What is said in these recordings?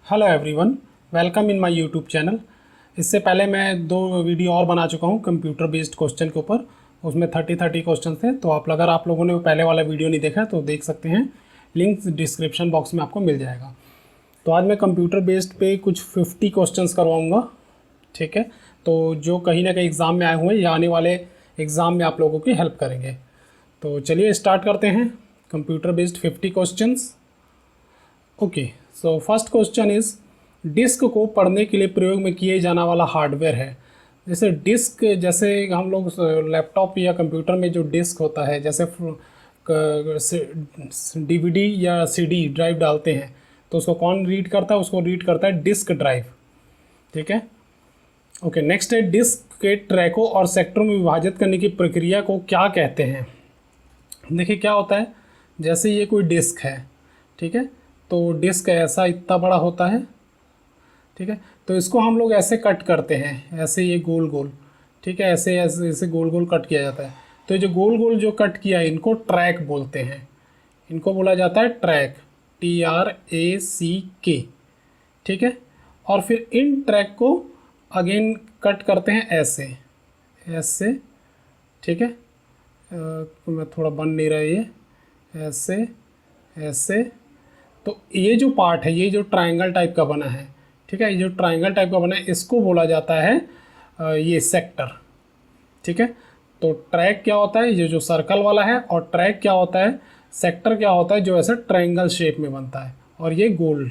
Hello everyone, welcome in my YouTube channel. इससे पहले मैं 2 वीडियो और बना चुका हूँ कंप्यूटर बेस्ड क्वेश्चन के ऊपर। उसमें 30 क्वेश्चन थे, तो अगर आप लोगों ने पहले वाला वीडियो नहीं देखा तो देख सकते हैं, लिंक डिस्क्रिप्शन बॉक्स में आपको मिल जाएगा। तो आज मैं कंप्यूटर बेस्ड पे कुछ 50 क्वेश्चंस करवाऊँगा, ठीक है। तो जो कहीं ना कहीं एग्ज़ाम में आए हुए हैं या आने वाले एग्ज़ाम में आप लोगों की हेल्प करेंगे। तो चलिए स्टार्ट करते हैं computer based 50 questions. Okay, so first question is, disk को पढ़ने के लिए प्रयोग में किए जाना वाला हार्डवेयर है। जैसे डिस्क, जैसे हम लोग लैपटॉप या कंप्यूटर में जो डिस्क होता है, जैसे डीवीडी या सीडी ड्राइव डालते हैं, तो उसको कौन रीड करता है? उसको रीड करता है डिस्क ड्राइव, ठीक है। ओके, नेक्स्ट है, डिस्क के ट्रैकों और सेक्टरों में विभाजित करने की प्रक्रिया को क्या कहते हैं? देखिए क्या होता है, जैसे ये कोई डिस्क है, ठीक है, तो डिस्क ऐसा इतना बड़ा होता है, ठीक है। तो इसको हम लोग ऐसे कट करते हैं, ऐसे ये गोल गोल, ठीक है, ऐसे ऐसे ऐसे गोल गोल कट किया जाता है। तो ये जो गोल गोल जो कट किया है, इनको ट्रैक बोलते हैं। इनको बोला जाता है ट्रैक, TRACK, ठीक है। और फिर इन ट्रैक को अगेन कट करते हैं ऐसे ऐसे, ठीक है। मैं थोड़ा बन नहीं रहा है ये, ऐसे ऐसे। तो ये जो पार्ट है, ये जो ट्रायंगल टाइप का बना है, ठीक है, ये जो ट्रायंगल टाइप का बना है, इसको बोला जाता है ये सेक्टर, ठीक है। तो ट्रैक क्या होता है, ये जो सर्कल वाला है, और ट्रैक क्या होता है, सेक्टर क्या होता है, जो ऐसे ट्रायंगल शेप में बनता है, और ये गोल,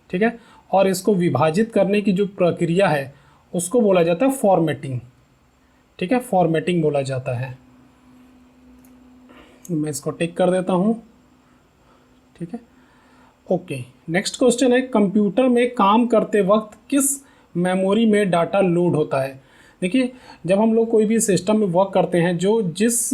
ठीक है। और इसको विभाजित करने की जो प्रक्रिया है, उसको बोला जाता है फॉर्मेटिंग, ठीक है, फॉर्मेटिंग बोला जाता है। मैं इसको टिक कर देता हूँ, ठीक है। ओके, नेक्स्ट क्वेश्चन है, कंप्यूटर में काम करते वक्त किस मेमोरी में डाटा लोड होता है? देखिए, जब हम लोग कोई भी सिस्टम में वर्क करते हैं, जो जिस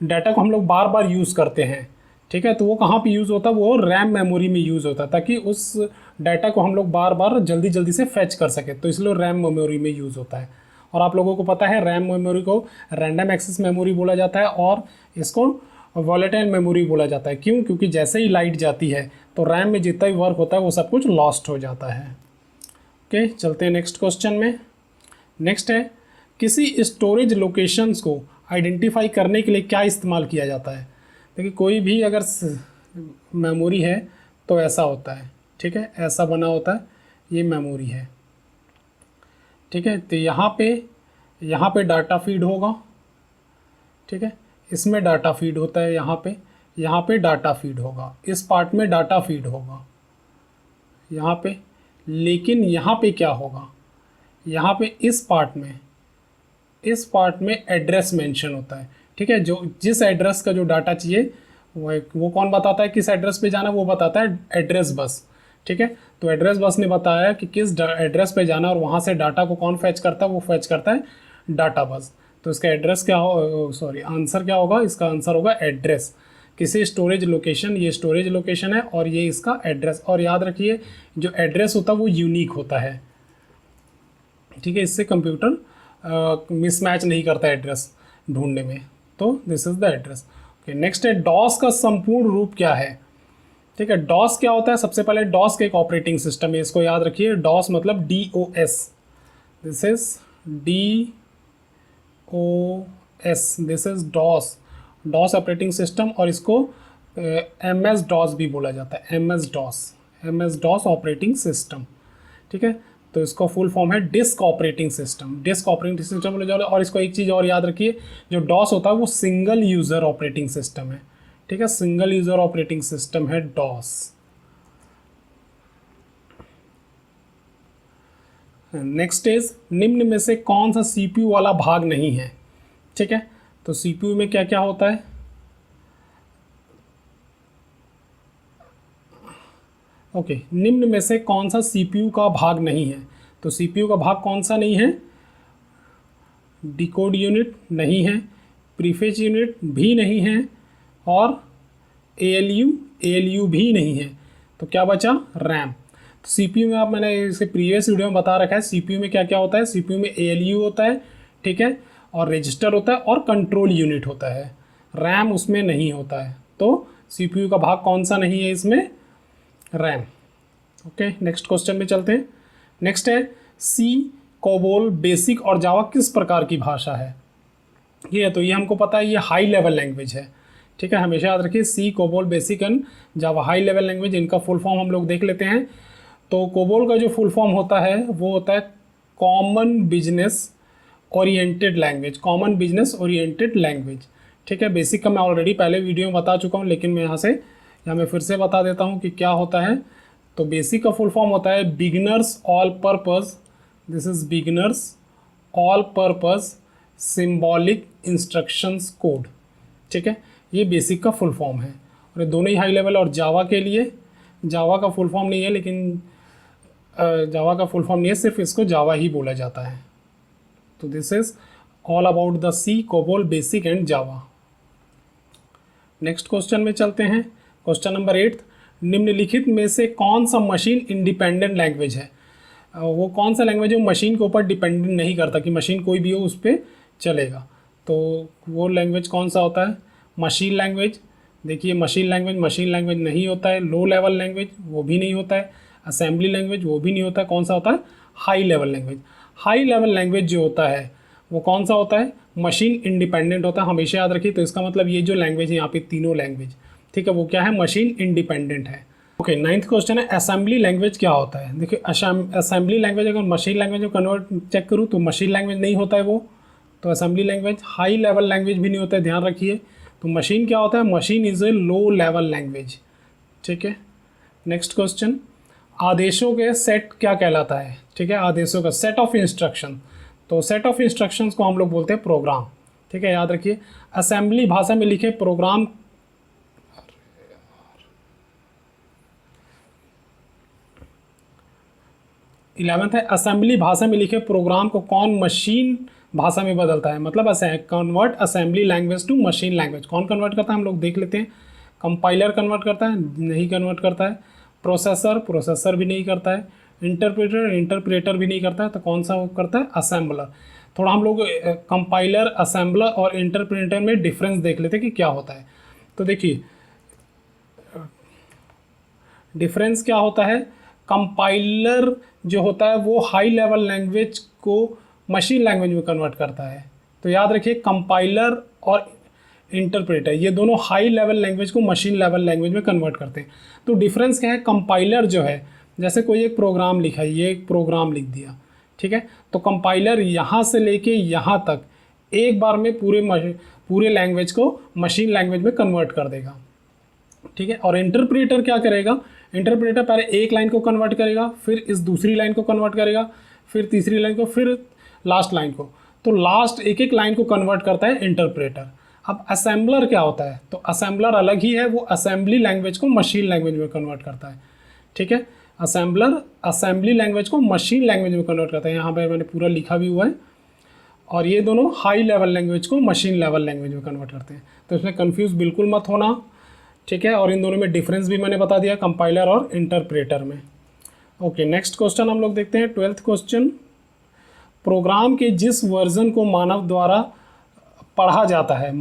डाटा को हम लोग बार बार यूज़ करते हैं, ठीक है, तो वो कहाँ पे यूज़ होता है? वो रैम मेमोरी में यूज़ होता है, ताकि उस डाटा को हम लोग बार बार जल्दी जल्दी से फैच कर सके, तो इसलिए रैम मेमोरी में यूज़ होता है। और आप लोगों को पता है, रैम मेमोरी को रैंडम एक्सेस मेमोरी बोला जाता है, और इसको वॉलेटाइल मेमोरी बोला जाता है। क्यों? क्योंकि जैसे ही लाइट जाती है, तो रैम में जितना भी वर्क होता है वो सब कुछ लॉस्ट हो जाता है। ओके, चलते हैं नेक्स्ट क्वेश्चन में। नेक्स्ट है, किसी स्टोरेज लोकेशंस को आइडेंटिफाई करने के लिए क्या इस्तेमाल किया जाता है? देखिए, कोई भी अगर मेमोरी है तो ऐसा होता है, ठीक है, ऐसा बना होता है, ये मेमोरी है, ठीक है। तो यहाँ पे डाटा फीड होगा, ठीक है, इसमें डाटा फीड होता है, यहाँ पे डाटा फीड होगा, इस पार्ट में डाटा फीड होगा यहाँ पे। लेकिन यहाँ पे क्या होगा, यहाँ पे इस पार्ट में एड्रेस मेंशन होता है, ठीक है। जो जिस एड्रेस का जो डाटा चाहिए, वो कौन बताता है किस एड्रेस पे जाना? वो बताता है एड्रेस बस, ठीक है। तो एड्रेस बस ने बताया कि किस एड्रेस पे जाना, और वहाँ से डाटा को कौन फैच करता है? वो फैच करता है डाटा बस। तो इसका एड्रेस क्या हो, सॉरी, आंसर क्या होगा? इसका आंसर होगा एड्रेस। किसी स्टोरेज लोकेशन, ये स्टोरेज लोकेशन है, और ये इसका एड्रेस। और याद रखिए, जो एड्रेस होता है वो यूनिक होता है, ठीक है। इससे कंप्यूटर मिसमैच नहीं करता एड्रेस ढूंढने में। तो this is the address. Okay, next है, डॉस का संपूर्ण रूप क्या है? ठीक है, डॉस क्या होता है? सबसे पहले डॉस का एक ऑपरेटिंग सिस्टम है, इसको याद रखिए। डॉस मतलब DOS, this is DOS, this is DOS, DOS operating system. और इसको MS डॉस भी बोला जाता है, MS डॉस ऑपरेटिंग सिस्टम, ठीक है। तो इसका फुल फॉर्म है disk operating system, disk operating system बोला जाता है। और इसको एक चीज़ और याद रखिए, जो डॉस होता है वो सिंगल यूज़र ऑपरेटिंग सिस्टम है, ठीक है, सिंगल यूज़र ऑपरेटिंग सिस्टम है डॉस। नेक्स्ट इज, निम्न में से कौन सा CPU वाला भाग नहीं है? ठीक है, तो CPU में क्या क्या होता है? ओके, निम्न में से कौन सा CPU का भाग नहीं है? तो CPU का भाग कौन सा नहीं है? डिकोड यूनिट नहीं है, प्रीफेच यूनिट भी नहीं है, और ALU भी नहीं है। तो क्या बचा? रैम। तो CPU में, आप, मैंने इसे प्रीवियस वीडियो में बता रखा है, CPU में क्या क्या होता है। CPU में ALU होता है, ठीक है, और रजिस्टर होता है, और कंट्रोल यूनिट होता है। रैम उसमें नहीं होता है। तो CPU का भाग कौन सा नहीं है इसमें? रैम। ओके, नेक्स्ट क्वेश्चन में चलते हैं। नेक्स्ट है सी, कोबोल, बेसिक और जावा किस प्रकार की भाषा है। ये तो ये हमको पता है, ये हाई लेवल लैंग्वेज है। ठीक है, हमेशा याद रखिए C, COBOL, BASIC and Java high level language, इनका फुल फॉर्म हम लोग देख लेते हैं। तो कोबोल का जो फुल फॉर्म होता है वो होता है common business oriented language, common business oriented language. ठीक है, बेसिक का मैं ऑलरेडी पहले वीडियो में बता चुका हूँ, लेकिन मैं यहाँ मैं फिर से बता देता हूँ कि क्या होता है। तो बेसिक का फुल फॉर्म होता है beginners all purpose, this is beginners all purpose symbolic instructions code. ठीक है, ये बेसिक का फुल फॉर्म है और ये दोनों ही हाई लेवल। और जावा के लिए, जावा का फुल फॉर्म नहीं है, लेकिन जावा का फुल फॉर्म नहीं है, सिर्फ इसको जावा ही बोला जाता है। तो this is all about the C, COBOL, BASIC and Java. Next question में चलते हैं। क्वेश्चन नंबर 8, निम्नलिखित में से कौन सा मशीन इंडिपेंडेंट लैंग्वेज है। वो कौन सा लैंग्वेज है मशीन के ऊपर डिपेंडेंट नहीं करता कि मशीन कोई भी हो उस पर चलेगा। तो वो लैंग्वेज कौन सा होता है, मशीन लैंग्वेज। देखिए मशीन लैंग्वेज नहीं होता है। लो लेवल लैंग्वेज वो भी नहीं होता है। असेंबली लैंग्वेज वो भी नहीं होता है। कौन सा होता है, high level language. High level language जो होता है वो कौन सा होता है, मशीन इंडिपेंडेंट होता है। हमेशा याद रखिए, तो इसका मतलब ये जो लैंग्वेज है यहाँ पे तीनों लैंग्वेज, ठीक है, वो क्या है, मशीन इंडिपेंडेंट है। ओके, 9th क्वेश्चन है असेंबली लैंग्वेज क्या होता है। देखिए असेंबली लैंग्वेज अगर मशीन लैंग्वेज में कन्वर्ट चेक करूँ तो मशीन लैंग्वेज नहीं होता है वो, तो assembly language. High level language भी नहीं होता है, ध्यान रखिए। तो मशीन क्या होता है, machine is a low level language. ठीक है, नेक्स्ट क्वेश्चन, आदेशों के सेट क्या कहलाता है। ठीक है, आदेशों का सेट ऑफ इंस्ट्रक्शन। तो सेट ऑफ इंस्ट्रक्शंस को हम लोग बोलते हैं प्रोग्राम। ठीक है, याद रखिए असेंबली भाषा में लिखे प्रोग्राम, 11th है असेंबली भाषा में लिखे प्रोग्राम को कौन मशीन भाषा में बदलता है। मतलब convert assembly language to machine language. कौन कन्वर्ट करता है, हम लोग देख लेते हैं। कंपाइलर कन्वर्ट करता है, नहीं कन्वर्ट करता है। प्रोसेसर भी नहीं करता है। इंटरप्रेटर भी नहीं करता है। तो कौन सा वो करता है, असेंबलर। थोड़ा हम लोग कंपाइलर, असेंबलर और इंटरप्रेटर में डिफरेंस देख लेते हैं कि क्या होता है। तो देखिए डिफरेंस क्या होता है, कंपाइलर जो होता है वो हाई लेवल लैंग्वेज को मशीन लैंग्वेज में कन्वर्ट करता है। तो याद रखिए कंपाइलर और इंटरप्रेटर ये दोनों हाई लेवल लैंग्वेज को मशीन लेवल लैंग्वेज में कन्वर्ट करते हैं। तो डिफरेंस क्या है, कंपाइलर जो है, जैसे कोई एक प्रोग्राम लिखा है, ये एक प्रोग्राम लिख दिया, ठीक है, तो कंपाइलर यहाँ से लेके यहाँ तक एक बार में पूरे लैंग्वेज को मशीन लैंग्वेज में कन्वर्ट कर देगा। ठीक है, और इंटरप्रेटर क्या करेगा, इंटरप्रेटर पहले एक लाइन को कन्वर्ट करेगा, फिर इस दूसरी लाइन को कन्वर्ट करेगा, फिर तीसरी लाइन को, फिर लास्ट लाइन को। तो लास्ट एक एक लाइन को कन्वर्ट करता है इंटरप्रेटर। अब असेंबलर क्या होता है, तो असेंबलर अलग ही है, वो असेंबली लैंग्वेज को मशीन लैंग्वेज में कन्वर्ट करता है। ठीक है, असेंबलर असेंबली लैंग्वेज को मशीन लैंग्वेज में कन्वर्ट करता है। यहाँ पे मैंने पूरा लिखा भी हुआ है। और ये दोनों हाई लेवल लैंग्वेज को मशीन लेवल लैंग्वेज में कन्वर्ट करते हैं। तो इसमें कन्फ्यूज़ बिल्कुल मत होना। ठीक है, और इन दोनों में डिफरेंस भी मैंने बता दिया, कंपाइलर और इंटरप्रेटर में। ओके, नेक्स्ट क्वेश्चन हम लोग देखते हैं। 12th क्वेश्चन, प्रोग्राम के जिस वर्जन को मानव द्वारा पढ़ा जाता है,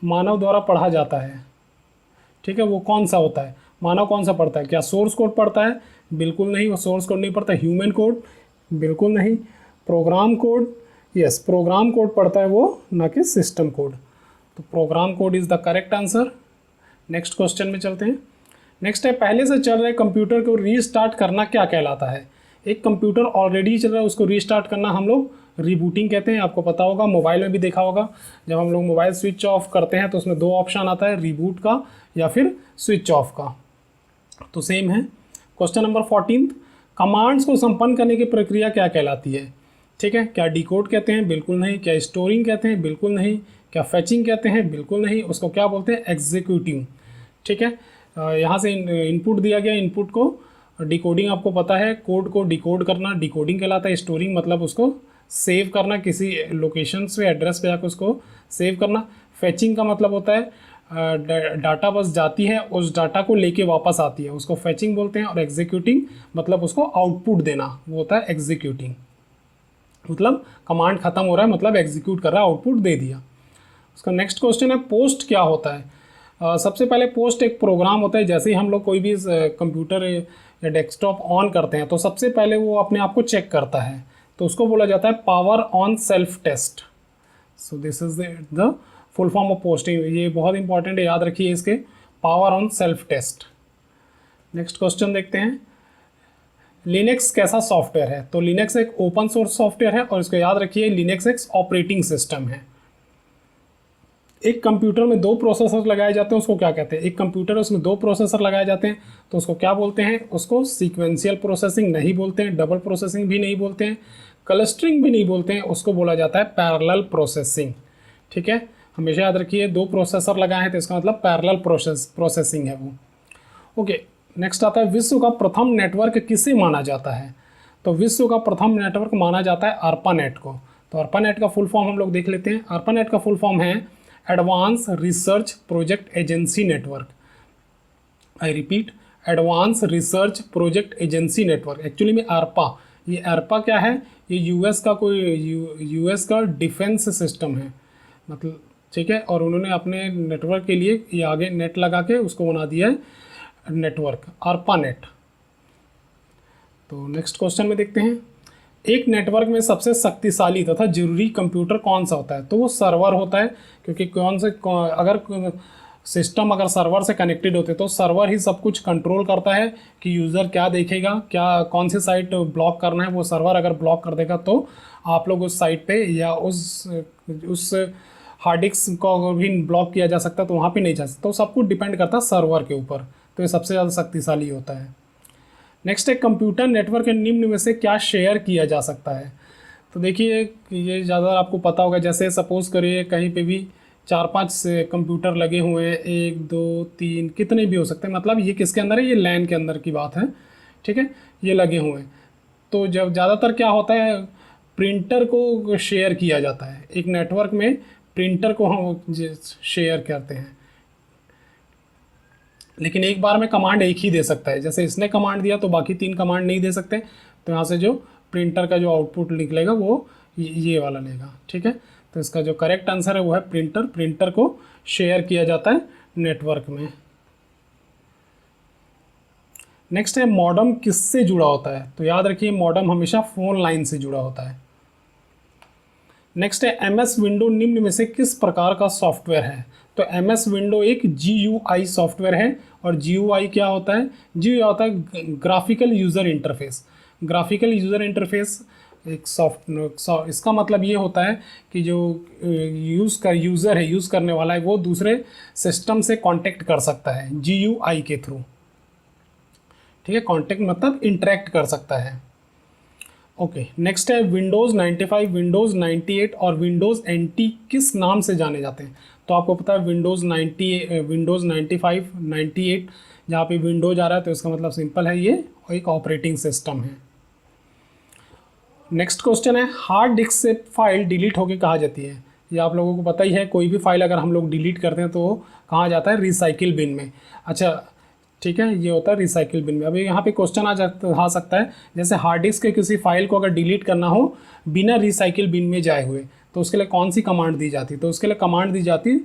मानव द्वारा पढ़ा जाता है, ठीक है, वो कौन सा होता है, मानव कौन सा पढ़ता है। क्या सोर्स कोड पढ़ता है, बिल्कुल नहीं, वो सोर्स कोड नहीं पढ़ता। ह्यूमन कोड, बिल्कुल नहीं। Program code, yes, program code पढ़ता है वो, ना कि सिस्टम कोड। तो program code is the correct answer. Next question में चलते हैं। नेक्स्ट है, पहले से चल रहे कंप्यूटर को रीस्टार्ट करना क्या कहलाता है। एक कंप्यूटर ऑलरेडी चल रहा है, उसको रीस्टार्ट करना हम लोग रीबूटिंग कहते हैं। आपको पता होगा, मोबाइल में भी देखा होगा, जब हम लोग मोबाइल स्विच ऑफ करते हैं तो उसमें 2 ऑप्शन आता है, रीबूट का या फिर स्विच ऑफ का। तो सेम है। क्वेश्चन नंबर 14, कमांड्स को संपन्न करने की प्रक्रिया क्या कहलाती है। ठीक है, क्या डिकोड कहते हैं, बिल्कुल नहीं। क्या स्टोरिंग कहते हैं, बिल्कुल नहीं। क्या फैचिंग कहते हैं, बिल्कुल नहीं। उसको क्या बोलते हैं, एग्जीक्यूटिंग। ठीक है, यहाँ से इनपुट दिया गया, इनपुट को डिकोडिंग आपको पता है, कोड को डिकोड करना डिकोडिंग कहलाता है। स्टोरिंग मतलब उसको सेव करना, किसी लोकेशन पे, एड्रेस पे जाकर उसको सेव करना। फैचिंग का मतलब होता है डाटा बस जाती है, उस डाटा को लेके वापस आती है, उसको फैचिंग बोलते हैं। और एग्जीक्यूटिंग मतलब उसको आउटपुट देना, वो होता है एग्जीक्यूटिंग। मतलब कमांड खत्म हो रहा है, मतलब एग्जीक्यूट कर रहा है, आउटपुट दे दिया। उसका नेक्स्ट क्वेश्चन है, पोस्ट क्या होता है। सबसे पहले पोस्ट एक प्रोग्राम होता है, जैसे ही हम लोग कोई भी कंप्यूटर या डेस्कटॉप ऑन करते हैं तो सबसे पहले वो अपने आप को चेक करता है, तो उसको बोला जाता है power on self test. So this is the full form of posting. ये बहुत इंपॉर्टेंट है, याद रखिए इसके, power on self test. Next question देखते हैं, लिनक्स कैसा सॉफ्टवेयर है? तो लिनक्स एक ओपन सोर्स सॉफ्टवेयर है और इसको याद रखिए लिनक्स एक ऑपरेटिंग सिस्टम है। एक कंप्यूटर में 2 प्रोसेसर लगाए जाते हैं, उसको क्या कहते हैं? एक कंप्यूटर है उसमें 2 प्रोसेसर लगाए जाते हैं तो उसको क्या बोलते हैं? उसको सीक्वेंशियल प्रोसेसिंग नहीं बोलते हैं, डबल प्रोसेसिंग भी नहीं बोलते हैं, क्लस्टरिंग भी नहीं बोलते हैं, उसको बोला जाता है पैरेलल प्रोसेसिंग। ठीक है, हमेशा याद रखिए 2 प्रोसेसर लगाए हैं तो इसका मतलब पैरेलल प्रोसेसिंग है वो। ओके, नेक्स्ट आता है विश्व का प्रथम नेटवर्क किसे माना जाता है? तो विश्व का प्रथम नेटवर्क माना जाता है ARPANET को। तो ARPANET का फुल फॉर्म हम लोग देख लेते हैं। ARPANET का फुल फॉर्म है advance research project agency network. I repeat, advance research project agency network. Actually में ARPA, ये ARPA क्या है? ये यूएस का कोई यूएस का डिफेंस सिस्टम है, मतलब ठीक है, और उन्होंने अपने नेटवर्क के लिए ये आगे नेट लगा के उसको बना दिया है नेटवर्क, ARPANET। तो नेक्स्ट क्वेश्चन में देखते हैं, एक नेटवर्क में सबसे शक्तिशाली तथा जरूरी कंप्यूटर कौन सा होता है? तो वो सर्वर होता है, क्योंकि अगर सिस्टम अगर सर्वर से कनेक्टेड होते तो सर्वर ही सब कुछ कंट्रोल करता है कि यूज़र क्या देखेगा, क्या कौन सी साइट ब्लॉक करना है। वो सर्वर अगर ब्लॉक कर देगा तो आप लोग उस साइट पे या उस हार्ड डिस्क को भी ब्लॉक किया जा सकता है, तो वहाँ पे नहीं जा सकता। तो सब कुछ डिपेंड करता है सर्वर के ऊपर, तो ये सबसे ज़्यादा शक्तिशाली होता है। नेक्स्ट है, कंप्यूटर नेटवर्क के निम्न में से क्या शेयर किया जा सकता है? तो देखिए ये ज़्यादा आपको पता होगा, जैसे सपोज़ करिए कहीं पे भी 4-5 कंप्यूटर लगे हुए हैं, 1 2 3 कितने भी हो सकते हैं, मतलब ये किसके अंदर है? ये लैन के अंदर की बात है। ठीक है, ये लगे हुए हैं। तो जब ज़्यादातर क्या होता है, प्रिंटर को शेयर किया जाता है। एक नेटवर्क में प्रिंटर को हम शेयर करते हैं, लेकिन एक बार में कमांड एक ही दे सकता है। जैसे इसने कमांड दिया तो बाकी 3 कमांड नहीं दे सकते, तो यहाँ से जो प्रिंटर का जो आउटपुट निकलेगा वो ये वाला लेगा। ठीक है, तो इसका जो करेक्ट आंसर है वो है प्रिंटर को शेयर किया जाता है नेटवर्क में। नेक्स्ट है, मॉडेम किससे जुड़ा होता है? तो याद रखिए मॉडेम हमेशा फ़ोन लाइन से जुड़ा होता है। नेक्स्ट है, MS विंडो निम्न में से किस प्रकार का सॉफ्टवेयर है? तो MS विंडो एक GUI सॉफ्टवेयर है, और GUI क्या होता है? GUI होता है graphical user interface. Graphical user interface एक इसका मतलब ये होता है कि जो यूज़र है, यूज़ करने वाला है, वो दूसरे सिस्टम से कांटेक्ट कर सकता है GUI के थ्रू। ठीक है, कांटेक्ट मतलब इंटरेक्ट कर सकता है। ओके, नेक्स्ट है, विंडोज़ 95, विंडोज़ 98 और विंडोज़ NT किस नाम से जाने जाते हैं? तो आपको पता है विंडोज़ 95, 98 जहाँ पे विंडोज़ आ रहा है तो इसका मतलब सिंपल है, ये एक ऑपरेटिंग सिस्टम है। नेक्स्ट क्वेश्चन है, हार्ड डिस्क से फाइल डिलीट होकर कहाँ जाती है? ये आप लोगों को पता ही है, कोई भी फाइल अगर हम लोग डिलीट करते हैं तो कहाँ जाता है? रिसाइकिल बिन में। अच्छा ठीक है, ये होता है रिसाइकिल बिन में। अभी यहाँ पे क्वेश्चन आ सकता है, जैसे हार्ड डिस्क के किसी फाइल को अगर डिलीट करना हो बिना रिसाइकिल बिन में जाए हुए, तो उसके लिए कौन सी कमांड दी जाती? तो उसके लिए कमांड दी जाती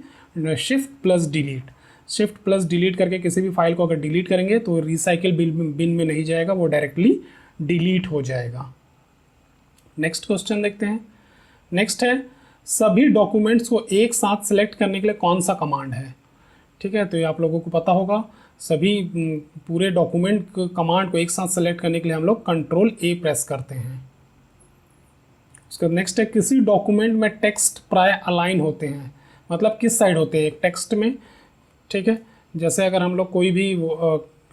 Shift+Delete। Shift+Delete करके किसी भी फाइल को अगर डिलीट करेंगे तो रिसाइकिल बिन में नहीं जाएगा, वो डायरेक्टली डिलीट हो जाएगा। नेक्स्ट क्वेश्चन देखते हैं। नेक्स्ट है, सभी डॉक्यूमेंट्स को एक साथ सेलेक्ट करने के लिए कौन सा कमांड है? ठीक है, तो ये आप लोगों को पता होगा, सभी पूरे डॉक्यूमेंट कमांड को एक साथ सेलेक्ट करने के लिए हम लोग Ctrl+A प्रेस करते हैं। उसका नेक्स्ट है, किसी डॉक्यूमेंट में टेक्स्ट प्राय अलाइन होते हैं, मतलब किस साइड होते हैं एक टेक्स्ट में? ठीक है, जैसे अगर हम लोग कोई भी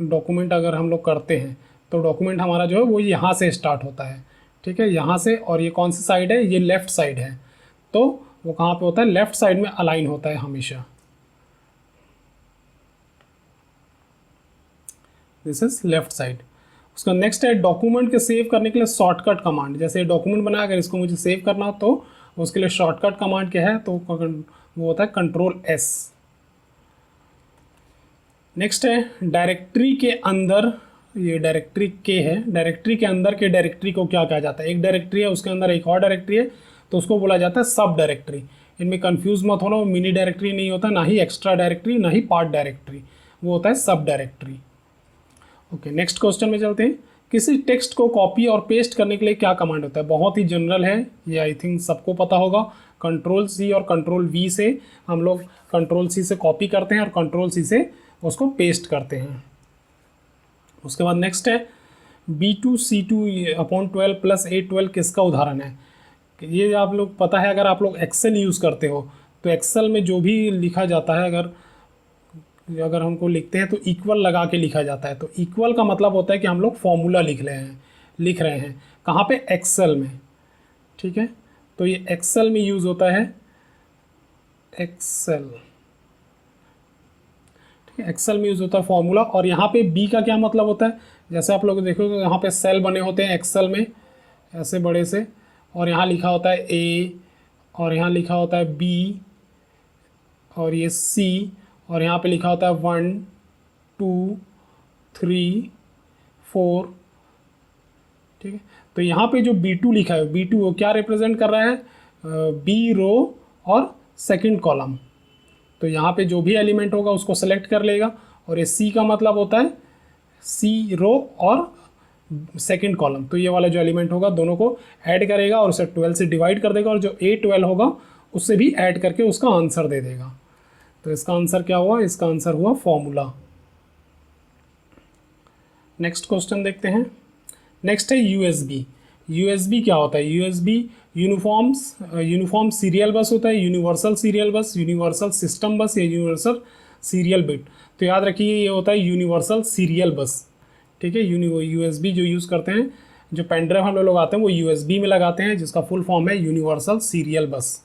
डॉक्यूमेंट अगर हम लोग करते हैं तो डॉक्यूमेंट हमारा जो है वो यहाँ से स्टार्ट होता है। ठीक है, यहाँ से, और ये कौन सी साइड है? ये लेफ़्ट साइड है, तो वो कहाँ पे होता है? लेफ़्ट साइड में अलाइन होता है हमेशा। This is left side. उसका नेक्स्ट है, डॉक्यूमेंट के सेव करने के लिए शॉर्टकट कमांड। जैसे डॉक्यूमेंट बनाया, अगर इसको मुझे सेव करना हो तो उसके लिए शॉर्टकट कमांड क्या है? तो वो होता है Ctrl+S। नेक्स्ट है, डायरेक्टरी के अंदर, ये डायरेक्टरी के है, डायरेक्टरी के अंदर के डायरेक्टरी को क्या कहा जाता है? एक डायरेक्टरी है, उसके अंदर एक और डायरेक्टरी है, तो उसको बोला जाता है सब डायरेक्टरी। इनमें कंफ्यूज मत होना, वो मिनी डायरेक्टरी नहीं होता, ना ही एक्स्ट्रा डायरेक्टरी, ना ही पार्ट डायरेक्टरी, वो होता है सब डायरेक्टरी। ओके, नेक्स्ट क्वेश्चन में चलते हैं। किसी टेक्स्ट को कॉपी और पेस्ट करने के लिए क्या कमांड होता है? बहुत ही जनरल है, ये आई थिंक सबको पता होगा। कंट्रोल सी और कंट्रोल वी से हम लोग कंट्रोल सी से कॉपी करते हैं और कंट्रोल सी से उसको पेस्ट करते हैं। उसके बाद नेक्स्ट है B2C2/12 + A12 किसका उदाहरण है? ये आप लोग पता है, अगर आप लोग एक्सेल यूज़ करते हो तो एक्सेल में जो भी लिखा जाता है, अगर हमको लिखते हैं तो इक्वल लगा के लिखा जाता है। तो इक्वल का मतलब होता है कि हम लोग फॉर्मूला लिख रहे हैं कहाँ पे? एक्सेल में। ठीक है, तो ये एक्सेल में यूज़ होता है, एक्सेल। ठीक है, एक्सेल में यूज़ होता है फॉर्मूला। और यहाँ पे बी का क्या मतलब होता है? जैसे आप लोग देखोगे यहाँ पे सेल बने होते हैं एक्सेल में ऐसे बड़े से, और यहाँ लिखा होता है ए, और यहाँ लिखा होता है बी, और ये सी, और यहाँ पे लिखा होता है 1 2 3 4। ठीक है, तो यहाँ पे जो B2 लिखा है, B2 वो क्या रिप्रेजेंट कर रहा है? बी रो और सेकंड कॉलम। तो यहाँ पे जो भी एलिमेंट होगा उसको सेलेक्ट कर लेगा। और ये सी का मतलब होता है सी रो और सेकंड कॉलम। तो ये वाला जो एलिमेंट होगा दोनों को ऐड करेगा और उसे 12 से डिवाइड कर देगा, और जो A12 होगा उससे भी ऐड करके उसका आंसर दे देगा। तो इसका आंसर क्या हुआ? इसका आंसर हुआ फॉर्मूला। नेक्स्ट क्वेश्चन देखते हैं। नेक्स्ट है USB। USB क्या होता है? USB यूनिफॉर्म सीरियल बस होता है, यूनिवर्सल सीरियल बस, यूनिवर्सल सिस्टम बस या यूनिवर्सल सीरियल बिट। तो याद रखिए ये होता है यूनिवर्सल सीरियल बस। ठीक है, USB जो यूज़ करते हैं, जो पेनड्राइव हम लोग आते हैं वो USB में लगाते हैं, जिसका फुल फॉर्म है यूनिवर्सल सीरियल बस।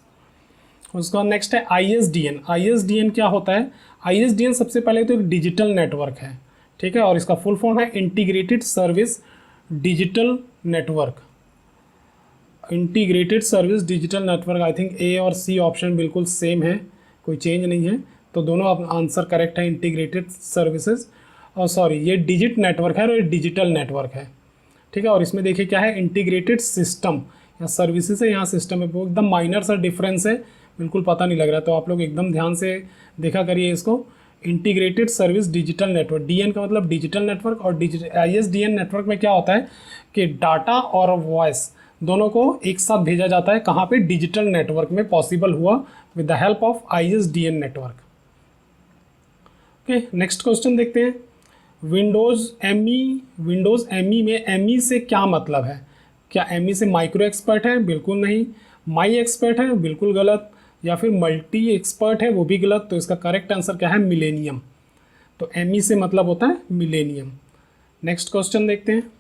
उसका नेक्स्ट है ISDN। ISDN क्या होता है? ISDN सबसे पहले तो एक डिजिटल नेटवर्क है। ठीक है, और इसका फुल फॉर्म है integrated service digital network. Integrated service digital network. I think A और C ऑप्शन बिल्कुल सेम है, कोई चेंज नहीं है, तो दोनों आंसर करेक्ट है। इंटीग्रेटेड सर्विसेज, और सॉरी ये डिजिट नेटवर्क है और ये डिजिटल नेटवर्क है। ठीक है, और इसमें देखिए क्या है? इंटीग्रेटेड सिस्टम या सर्विसेज है, यहाँ सिस्टम है, वो एकदम माइनर सा डिफरेंस है, बिल्कुल पता नहीं लग रहा है। तो आप लोग एकदम ध्यान से देखा करिए इसको। Integrated service digital network, DN का मतलब डिजिटल नेटवर्क, और ISDN नेटवर्क में क्या होता है कि डाटा और वॉइस दोनों को एक साथ भेजा जाता है। कहाँ पे? डिजिटल नेटवर्क में पॉसिबल हुआ with the help of ISDN network. Okay, next question देखते हैं। विंडोज़ ME में ME से क्या मतलब है? क्या ME से माइक्रो एक्सपर्ट है? बिल्कुल नहीं। माई एक्सपर्ट है? बिल्कुल गलत। या फिर मल्टी एक्सपर्ट है? वो भी गलत। तो इसका करेक्ट आंसर क्या है? मिलेनियम। तो ME से मतलब होता है मिलेनियम। नेक्स्ट क्वेश्चन देखते हैं।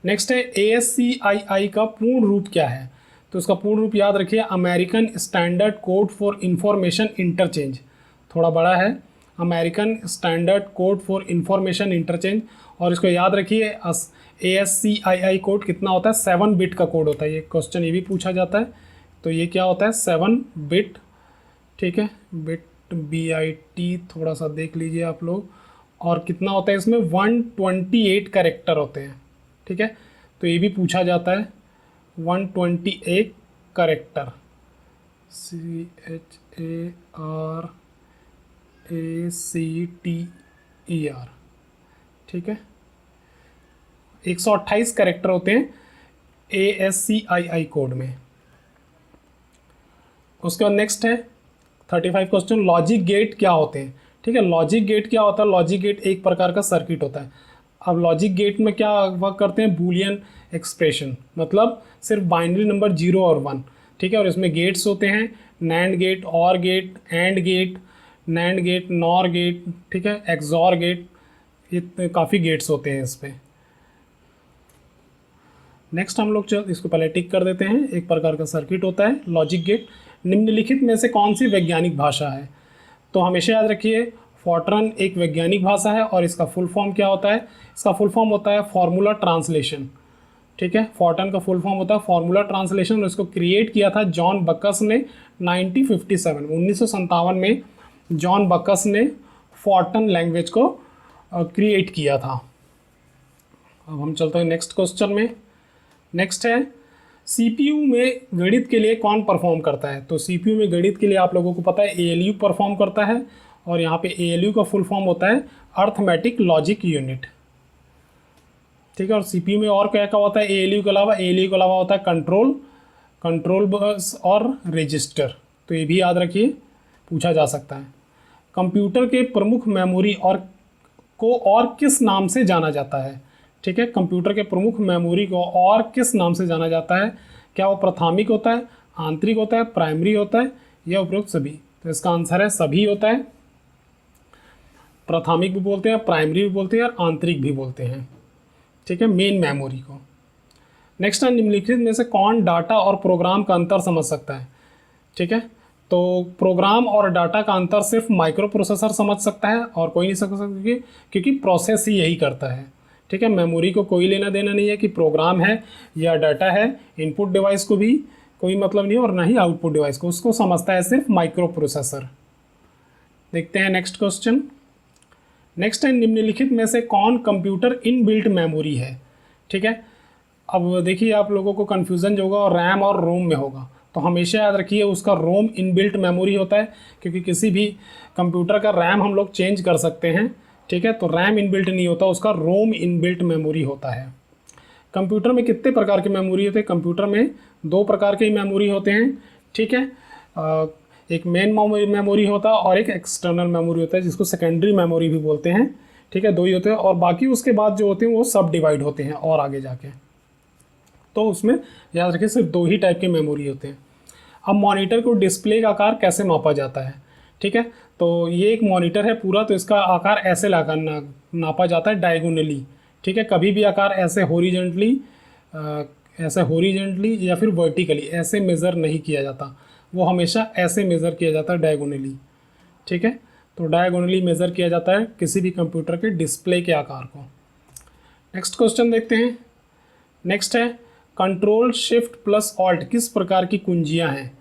नेक्स्ट है ASCII का पूर्ण रूप क्या है? तो इसका पूर्ण रूप याद रखिए, American standard code for information interchange. थोड़ा बड़ा है, American standard code for information interchange. और इसको याद रखिए, ASCII कोड कितना होता है? 7 बिट का कोड होता है। ये क्वेश्चन ये भी पूछा जाता है। तो ये क्या होता है? 7 बिट। ठीक है, बिट BIT थोड़ा सा देख लीजिए आप लोग। और कितना होता है इसमें? 128 कैरेक्टर होते हैं। ठीक है, तो ये भी पूछा जाता है, 128 कैरेक्टर। CHARACTER। ठीक है, 128 कैरेक्टर होते हैं ASCII कोड में। उसके बाद नेक्स्ट है 35 क्वेश्चन। लॉजिक गेट क्या होते हैं? ठीक है, लॉजिक गेट क्या होता है? लॉजिक गेट एक प्रकार का सर्किट होता है। अब लॉजिक गेट में क्या वर्क करते हैं? बूलियन एक्सप्रेशन, मतलब सिर्फ बाइनरी नंबर 0 और 1। ठीक है, और इसमें गेट्स होते हैं, NAND gate, OR gate, AND gate, NAND gate, NOR gate, ठीक है, एक्सॉर गेट, ये काफ़ी गेट्स होते हैं इस पर। नेक्स्ट हम लोग इसको पहले टिक कर देते हैं। एक प्रकार का सर्किट होता है लॉजिक गेट। निम्नलिखित में से कौन सी वैज्ञानिक भाषा है? तो हमेशा याद रखिए, फॉर्ट्रन एक वैज्ञानिक भाषा है, और इसका फुल फॉर्म क्या होता है? इसका फुल फॉर्म होता है फार्मूला ट्रांसलेशन। ठीक है, फॉर्ट्रन का फुल फॉर्म होता है फार्मूला ट्रांसलेशन, और इसको क्रिएट किया था जॉन बकस ने 1957 में जॉन बकस ने फॉर्ट्रन लैंग्वेज को क्रिएट किया था। अब हम चलते हैं नेक्स्ट क्वेश्चन में। नेक्स्ट है सीपीयू में गणित के लिए कौन परफॉर्म करता है? तो सीपीयू में गणित के लिए आप लोगों को पता है एएलयू परफॉर्म करता है, और यहाँ पे एएलयू का फुल फॉर्म होता है अर्थमेटिक लॉजिक यूनिट, ठीक है। और सीपीयू में और क्या क्या होता है एएलयू के अलावा? एएलयू के अलावा होता है कंट्रोल बस और रजिस्टर, तो ये भी याद रखिए, पूछा जा सकता है। कंप्यूटर के प्रमुख मेमोरी और किस नाम से जाना जाता है? ठीक है, कंप्यूटर के प्रमुख मेमोरी को और किस नाम से जाना जाता है? क्या वो प्राथमिक होता है, आंतरिक होता है, प्राइमरी होता है, या उपरोक्त सभी? तो इसका आंसर है सभी होता है। प्राथमिक भी बोलते हैं, प्राइमरी भी बोलते हैं, और आंतरिक भी बोलते हैं, ठीक है, मेन मेमोरी को। नेक्स्ट है, निम्नलिखित में से कौन डाटा और प्रोग्राम का अंतर समझ सकता है? ठीक है, तो प्रोग्राम और डाटा का अंतर सिर्फ माइक्रो प्रोसेसर समझ सकता है और कोई नहीं समझ सकता, क्योंकि प्रोसेस ही यही करता है, ठीक है। मेमोरी को कोई लेना देना नहीं है कि प्रोग्राम है या डाटा है, इनपुट डिवाइस को भी कोई मतलब नहीं है और ना ही आउटपुट डिवाइस को, उसको समझता है सिर्फ माइक्रो प्रोसेसर। देखते हैं नेक्स्ट क्वेश्चन। नेक्स्ट है, निम्नलिखित में से कौन कंप्यूटर इनबिल्ट मेमोरी है? ठीक है, अब देखिए आप लोगों को कन्फ्यूज़न जो होगा और रैम और रोम में होगा, तो हमेशा याद रखिए उसका रोम इनबिल्ट मेमोरी होता है, क्योंकि किसी भी कंप्यूटर का रैम हम लोग चेंज कर सकते हैं, ठीक है। तो रैम इनबिल्ट नहीं होता, उसका रोम इनबिल्ट मेमोरी होता है। कंप्यूटर में कितने प्रकार के मेमोरी होते हैं? कंप्यूटर में 2 प्रकार के मेमोरी होते हैं, ठीक है। एक मेन मेमोरी होता है और एक एक्सटर्नल मेमोरी होता है, जिसको सेकेंडरी मेमोरी भी बोलते हैं, ठीक है। 2 ही होते हैं, और बाकी उसके बाद जो होते हैं वो सब डिवाइड होते हैं और आगे जाके, तो उसमें याद रखिए सिर्फ 2 ही टाइप के मेमोरी होते हैं। अब मॉनिटर को डिस्प्ले का आकार कैसे मापा जाता है? ठीक है, तो ये एक मॉनिटर है पूरा, तो इसका आकार ऐसे नापा जाता है डायगोनली, ठीक है। कभी भी आकार ऐसे हॉरिजॉन्टली या फिर वर्टिकली ऐसे मेज़र नहीं किया जाता, वो हमेशा ऐसे मेज़र किया जाता है डायगोनली, ठीक है। तो डायगोनली मेज़र किया जाता है किसी भी कंप्यूटर के डिस्प्ले के आकार को। नेक्स्ट क्वेश्चन देखते हैं। नेक्स्ट है, कंट्रोल शिफ्ट प्लस ऑल्ट किस प्रकार की कुंजियां हैं?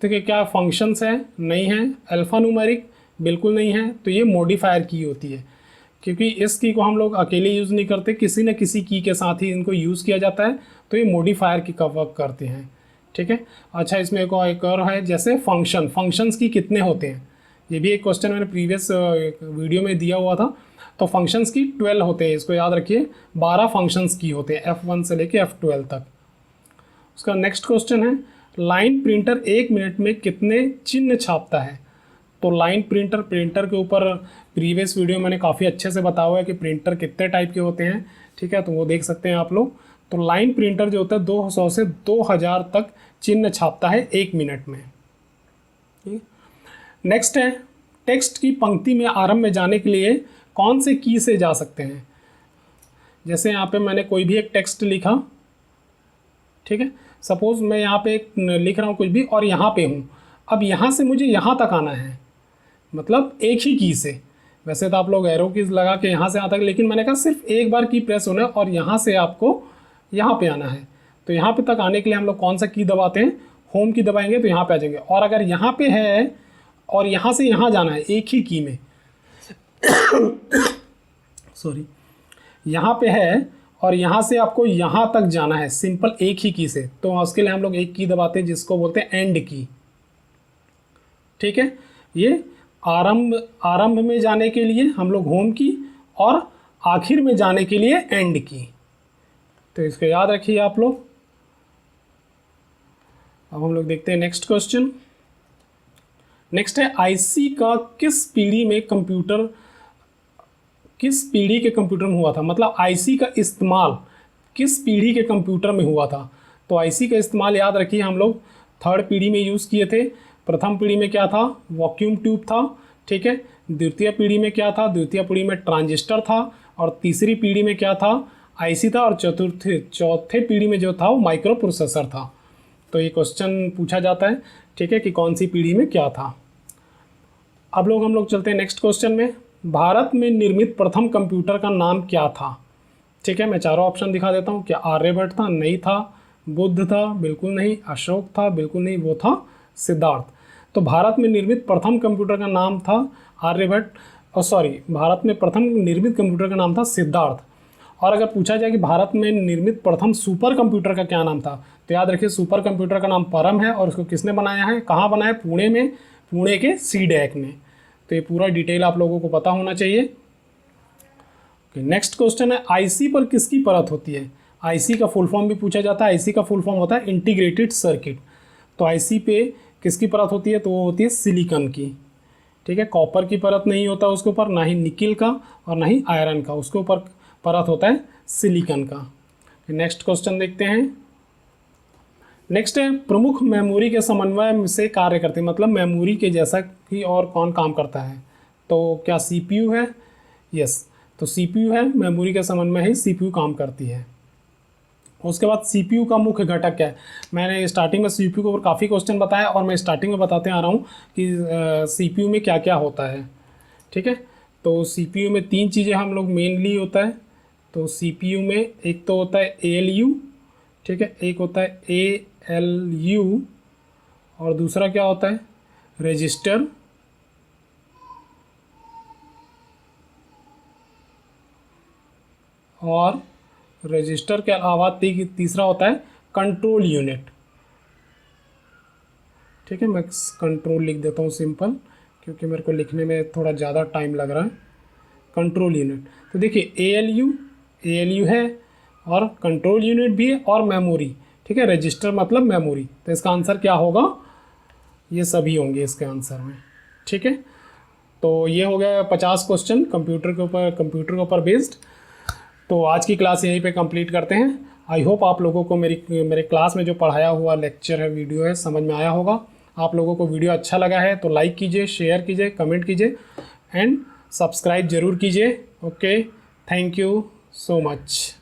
तो क्या फंक्शंस है? नहीं है। Alpha numeric? बिल्कुल नहीं है। तो ये मॉडिफायर की होती है, क्योंकि इस की को हम लोग अकेले यूज़ नहीं करते, किसी न किसी की के साथ ही इनको यूज़ किया जाता है, तो ये मॉडिफायर की का वर्क करते हैं, ठीक है। अच्छा, इसमें एक और है, जैसे फंक्शंस की कितने होते हैं? ये भी एक क्वेश्चन मैंने प्रीवियस वीडियो में दिया हुआ था। तो फंक्शंस की 12 होते हैं, इसको याद रखिए, 12 फंक्शंस की होते हैं, F1 से लेके F12 तक। उसका नेक्स्ट क्वेश्चन है, लाइन प्रिंटर 1 मिनट में कितने चिन्ह छापता है? तो लाइन प्रिंटर के ऊपर प्रीवियस वीडियो मैंने काफ़ी अच्छे से बताया हुआ है कि प्रिंटर कितने टाइप के होते हैं, ठीक है, तो वो देख सकते हैं आप लोग। तो लाइन प्रिंटर जो होता है 200 से 2000 तक चिन्ह छापता है 1 मिनट में। नेक्स्ट है, टेक्स्ट की पंक्ति में आरंभ में जाने के लिए कौन से की से जा सकते हैं? जैसे यहाँ पे मैंने कोई भी एक टेक्स्ट लिखा, ठीक है, सपोज मैं यहाँ पे एक लिख रहा हूँ कुछ भी और यहाँ पे हूँ, अब यहाँ से मुझे यहाँ तक आना है, मतलब एक ही की से। वैसे तो आप लोग एरो कीज लगा के यहाँ से यहाँ तक, लेकिन मैंने कहा सिर्फ एक बार की प्रेस होना है और यहाँ से आपको यहाँ पे आना है। तो यहाँ पे तक आने के लिए हम लोग कौन सा की दबाते हैं? होम की दबाएंगे तो यहाँ पे आ जाएंगे। और अगर यहाँ पे है और यहाँ से यहाँ जाना है एक ही की में सॉरी, यहाँ पे है और यहाँ से आपको यहाँ तक जाना है सिंपल एक ही की से, तो उसके लिए हम लोग एक की दबाते हैं जिसको बोलते हैं एंड की, ठीक है। ये आरंभ में जाने के लिए हम लोग होम की और आखिर में जाने के लिए एंड की, तो इसको याद रखिए आप लोग। अब हम लोग देखते हैं नेक्स्ट क्वेश्चन। नेक्स्ट है, आईसी का किस पीढ़ी के कंप्यूटर में हुआ था? मतलब आईसी का इस्तेमाल किस पीढ़ी के कंप्यूटर में हुआ था? तो आईसी का इस्तेमाल याद रखिए हम लोग 3rd पीढ़ी में यूज़ किए थे। प्रथम पीढ़ी में क्या था? वैक्यूम ट्यूब था, ठीक है। द्वितीय पीढ़ी में क्या था? द्वितीय पीढ़ी में ट्रांजिस्टर था। और तीसरी पीढ़ी में क्या था? आईसी था। और चौथे पीढ़ी में जो था वो माइक्रो प्रोसेसर था। तो ये क्वेश्चन पूछा जाता है, ठीक है, कि कौन सी पीढ़ी में क्या था। अब हम लोग चलते हैं नेक्स्ट क्वेश्चन में। भारत में निर्मित प्रथम कंप्यूटर का नाम क्या था? ठीक है, मैं चारों ऑप्शन दिखा देता हूँ। क्या आर्यभट्ट था? नहीं था। बुद्ध था? बिल्कुल नहीं। अशोक था? बिल्कुल नहीं। वो था सिद्धार्थ। तो भारत में निर्मित प्रथम कंप्यूटर का नाम था आर्यभट्ट, और भारत में प्रथम निर्मित कंप्यूटर का नाम था सिद्धार्थ। और अगर पूछा जाए कि भारत में निर्मित प्रथम सुपर कंप्यूटर का क्या नाम था, तो याद रखिए सुपर कंप्यूटर का नाम परम है और उसको किसने बनाया है, कहाँ बनाया, पुणे में, पुणे के सीडैक ने। तो ये पूरा डिटेल आप लोगों को पता होना चाहिए। नेक्स्ट क्वेश्चन है आईसी पर किसकी परत होती है। आईसी का फुल फॉर्म भी पूछा जाता है। आईसी का फुल फॉर्म होता है इंटीग्रेटेड सर्किट। तो आईसी पे किसकी परत होती है, तो वो होती है सिलिकॉन की। ठीक है, कॉपर की परत नहीं होता उसके ऊपर, ना ही निकिल का और ना ही आयरन का, उसके ऊपर परत होता है सिलिकॉन का। नेक्स्ट क्वेश्चन देखते हैं। नेक्स्ट है प्रमुख मेमोरी के समन्वय से कार्य करते हैं, मतलब मेमोरी के जैसा ही और कौन काम करता है। तो क्या सीपीयू है, यस, तो सीपीयू है, मेमोरी के समन्वय ही सीपीयू काम करती है। उसके बाद सीपीयू का मुख्य घटक क्या है। मैंने स्टार्टिंग में सीपीयू के ऊपर काफ़ी क्वेश्चन बताया और मैं स्टार्टिंग में बताते आ रहा हूँ कि सीपीयू में क्या क्या होता है। ठीक है, तो सीपीयू में 3 चीज़ें हम लोग मेनली होता है। तो सीपीयू में एक तो होता है एएलयू, ठीक है, एक होता है एएलयू और दूसरा क्या होता है रजिस्टर, और रजिस्टर के अलावा तीसरा होता है कंट्रोल यूनिट। ठीक है, मैं कंट्रोल लिख देता हूँ सिंपल, क्योंकि मेरे को लिखने में थोड़ा ज़्यादा टाइम लग रहा है। कंट्रोल यूनिट, तो देखिए एएलयू है और कंट्रोल यूनिट भी है और मेमोरी। ठीक है, रजिस्टर मतलब मेमोरी, तो इसका आंसर क्या होगा, ये सभी होंगे इसके आंसर में। ठीक है, तो ये हो गया 50 क्वेश्चन कंप्यूटर के ऊपर बेस्ड। तो आज की क्लास यहीं पे कंप्लीट करते हैं। आई होप आप लोगों को मेरे क्लास में जो पढ़ाया हुआ लेक्चर है, वीडियो है, समझ में आया होगा। आप लोगों को वीडियो अच्छा लगा है तो लाइक कीजिए, शेयर कीजिए, कमेंट कीजिए एंड सब्सक्राइब ज़रूर कीजिए। Okay, thank you so much.